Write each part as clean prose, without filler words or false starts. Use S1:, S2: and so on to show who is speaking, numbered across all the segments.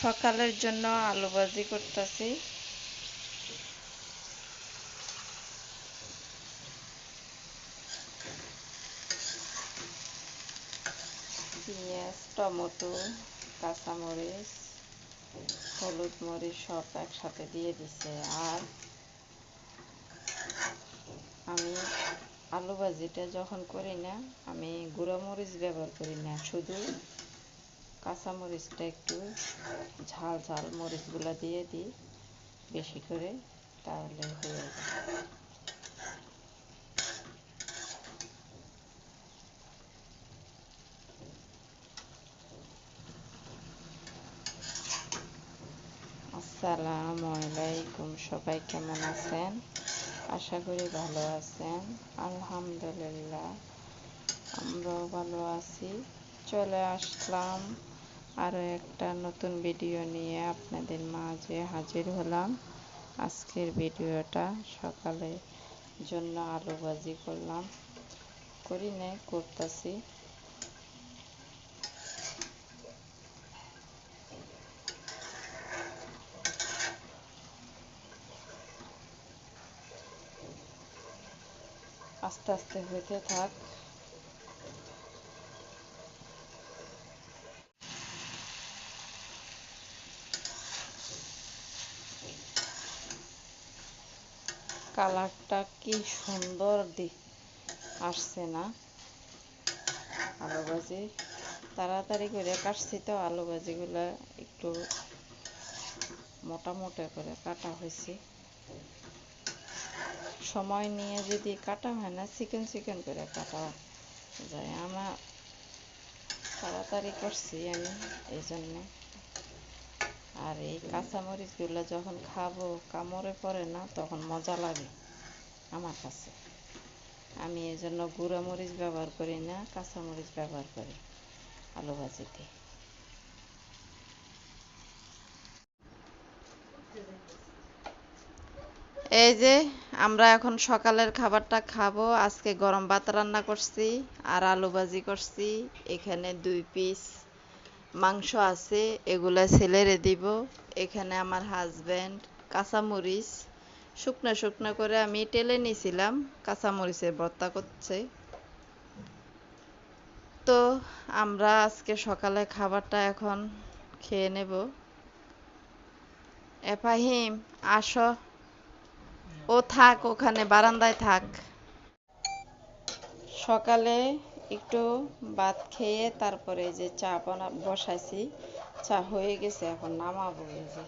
S1: সকালের জন্য আলু ভাজি করতেছি। পেঁয়াজ, টমেটো, কাঁচামরিচ, হলুদ, মরিচ সব একসাথে দিয়ে দিছে। আর আমি আলু ভাজিটা যখন করি না, আমি গুঁড়ো মরিচ ব্যবহার করি না, শুধু কাঁচামরিচটা একটু ঝাল ঝাল মরিচগুলো দিয়ে দিই বেশি করে, তাহলে হয়ে যায়। আসসালামু আলাইকুম, সবাই কেমন আছেন? আশা করি ভালো আছেন। আলহামদুলিল্লাহ, আমরাও ভালো আছি। চলে আসলাম আরও একটা নতুন ভিডিও নিয়ে আপনাদের মাঝে হাজির হলাম। আজকের ভিডিওটা সকালের জন্য আলু ভাজি করতেছি। আস্তে আস্তে হইতে থাক। কালারটা কি সুন্দর আসছে না? আলু ভাজি তাড়াতাড়ি করে কাটছি তো, আলু ভাজিগুলো একটু মোটা মোটা করে কাটা হয়েছে। সময় নিয়ে যদি কাটা হয় না, চিকেন চিকেন করে কাটা যায়। আমার তাড়াতাড়ি করছি আমি এই জন্যে। আর এই কাঁচামরিচগুলো যখন খাবো কামড়ে পড়ে না, তখন মজা লাগে আমার কাছে। আমি এই জন্য গুঁড়ো মরিচ ব্যবহার করি না, কাঁচামরিচ ব্যবহার করি আলু ভাজিতে। এই যে আমরা এখন সকালের খাবারটা খাবো। আজকে গরম ভাত রান্না করছি আর আলু ভাজি করছি। এখানে 2 পিস মাংস আছে, এগুলা ছেলেরে দিব। এখানে আমার হাজব্যান্ড কাঁচামরিচ শুকনো শুকনো করে আমি টেলে নিয়েছিলাম, কাঁচামরিচের ভর্তা করছে। তো আমরা আজকে সকালে খাবারটা এখন খেয়ে নেব। এফাহিম, আসো। ও থাক, ওখানে বারান্দায় থাক। সকালে একটু ভাত খেয়ে তারপরে যে চা বসাইছি, চা হয়ে গেছে, এখন নামাবো। এই যে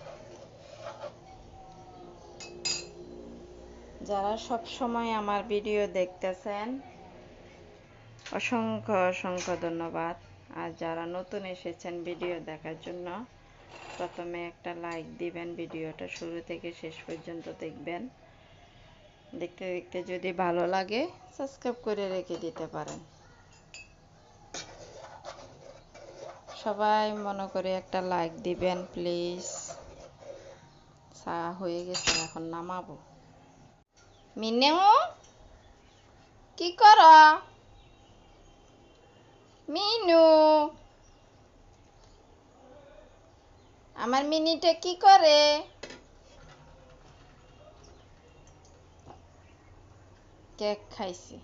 S1: যারা সব সময় আমার ভিডিও দেখতেছেন, অসংখ্য অসংখ্য ধন্যবাদ। আর যারা নতুন এসেছেন ভিডিও দেখার জন্য, প্রথমে একটা লাইক দিবেন, ভিডিওটা শুরু থেকে শেষ পর্যন্ত দেখবেন। দেখতে দেখতে যদি ভালো লাগে সাবস্ক্রাইব করে রেখে দিতে পারেন। সবাই মনে করে একটা লাইক দিবেন প্লিজ। চা হয়ে গেছে, এখন নামাবো। মিনু, কি কর? মিনু, আমার মিনিটা কি করে? কেক খাইছে।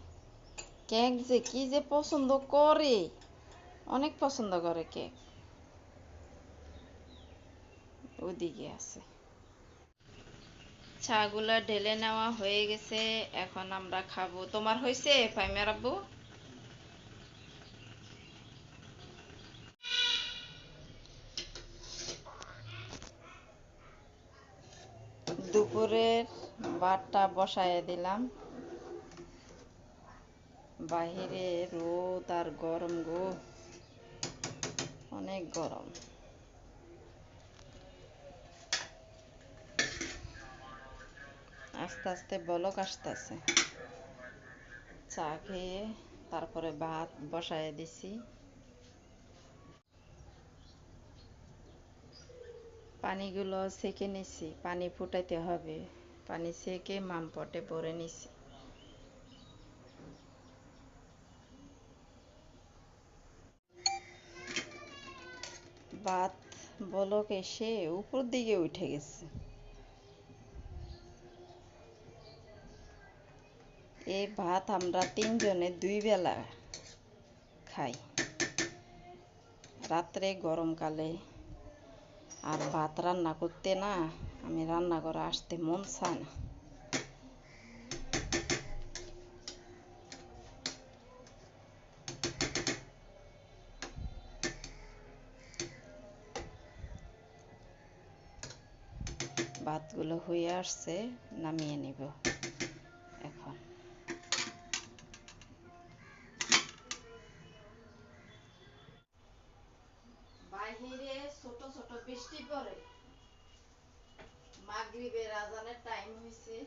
S1: কেক যে কি যে পছন্দ করে, অনেক পছন্দ করে কেক। ওদিকে আছে। চাগুলা ঢেলে নেওয়া হয়ে গেছে, এখন আমরা খাবো। তোমার হয়েছে ফাইমের আব্বু? দুপুরের ভাতটা বসায় দিলাম। বাহিরে রোদ আর গরম গো, অনেক গরম। আস্তে আস্তে বলক আসতেছে। চা খেয়ে তারপরে ভাত বসায় দিছি। পানিগুলো সেকে নিছি, পানি ফুটাইতে হবে। পানি সেকে মামপটে ভরে নিছি। ভাত বলক এসে উপর দিকে উঠে গেছে। এই ভাত আমরা 3 জনে 2 বেলা খাই। রাত্রে গরমকালে আর ভাত রান্না করতে না আমি রান্নাঘরে আসতে মন চায় না। ভাতগুলো হয়ে আসছে, নামিয়ে নিব এখন। বাহিরে ছোট ছোট বৃষ্টি পড়ে, মাগরিবের আজানের টাইম হয়েছে।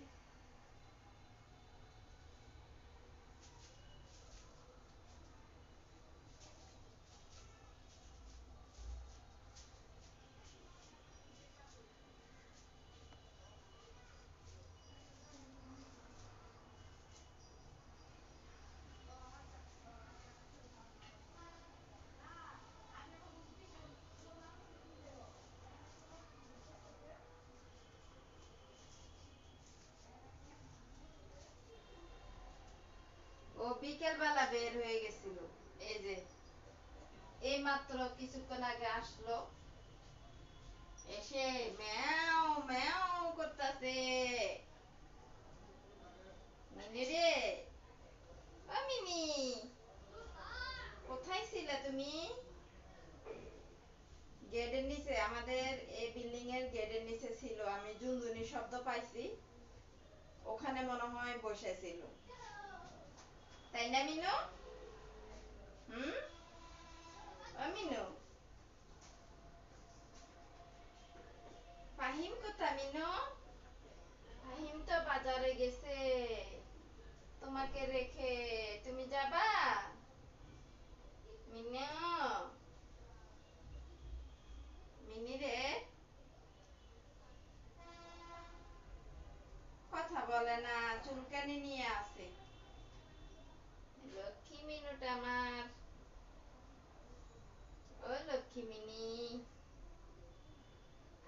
S1: ও বিকেল বেলা বের হয়ে গেছিল, এই যে এই মাত্র কিছুক্ষণ আগে আসলো, এসে ম্যাও ম্যাও করতেছে। মিনি রে, ও মিনি, কোথায় ছিলে তুমি? গেটের নিচে, আমাদের এই বিল্ডিং এর গেটের নিচে ছিল, আমি ঝুনঝুনি শব্দ পাইছি, ওখানে মনে হয় বসেছিল, তাই না মিনু? হুম, ও মিনু, ফাহিম কোথায় মিনু? ফাহিম তো বাজারে গেছে তোমাকে রেখে। তুমি যাবা মিনু? মিনি রে, কথা বলে না, চুলকানি নিয়ে আসে। লক্ষ্মী মিনুটা আমার, ও লক্ষ্মী মিনি।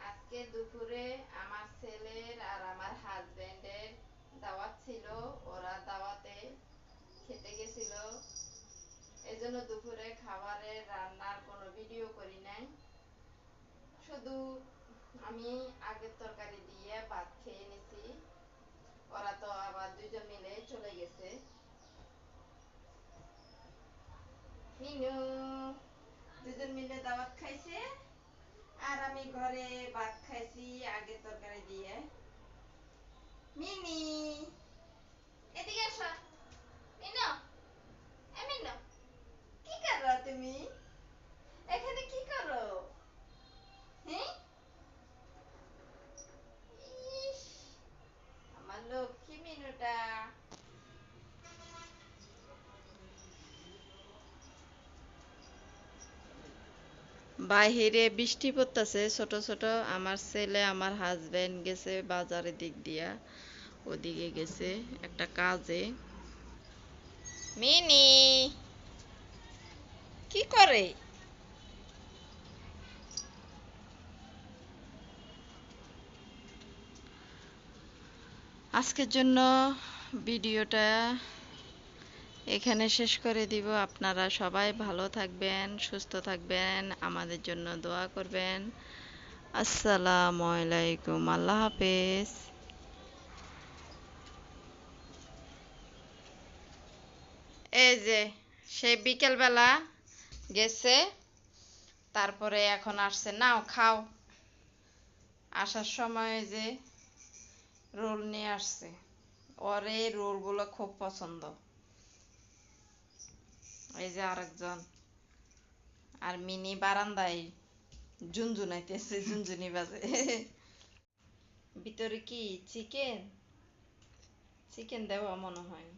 S1: আজকে দুপুরে আমার ছেলের আর আমার হাজবেন্ডের দাওয়াত ছিল, ওরা দাওয়াতে খেতে গেছিল, এজন্য দুপুরে খাবারের রান্নার কোনো ভিডিও করি নাই। শুধু আমি আগের তরকারি দিয়ে ভাত খেয়ে নিছি, ওরা তো আবার 2 জন মিলে চলে গেছে। মিনু 2 জন মিলে দাওয়াত খাইছে, আর আমি ঘরে ভাত খাইছি আগের তরকারি দিয়ে। মিনি, এদিকে আসো। মিনু, এ মিনু, কি করো তুমি? এখানে কি করো? হ্যাঁ, ইস, আমার লক্ষ্মী মিনুটা। বাহিরে বৃষ্টি পড়তেছে ছোট ছোট। আমার ছেলে আমার হাজবেন্ড গেছে বাজারের দিক দিয়া, ওদিকে গেছে একটা কাজে। মিনি কি করে? আজকের জন্য ভিডিওটা এখানে শেষ করে দিব। আপনারা সবাই ভালো থাকবেন, সুস্থ থাকবেন, আমাদের জন্য দোয়া করবেন। আসসালামু আলাইকুম, আল্লাহ হাফেজ। এই যে সে বিকেলবেলা গেছে, তারপরে এখন আসছে, নাও খাও। আসার সময় যে রোল নিয়ে আসছে, ওর এই রোলগুলো খুব পছন্দ। এই যে আরেকজন, আর মিনি বারান্দায় ঝুনঝুনাইতেছে, ঝুনঝুনি বাজে। ভিতরে কি চিকেন? চিকেন দেওয়া মনে হয়।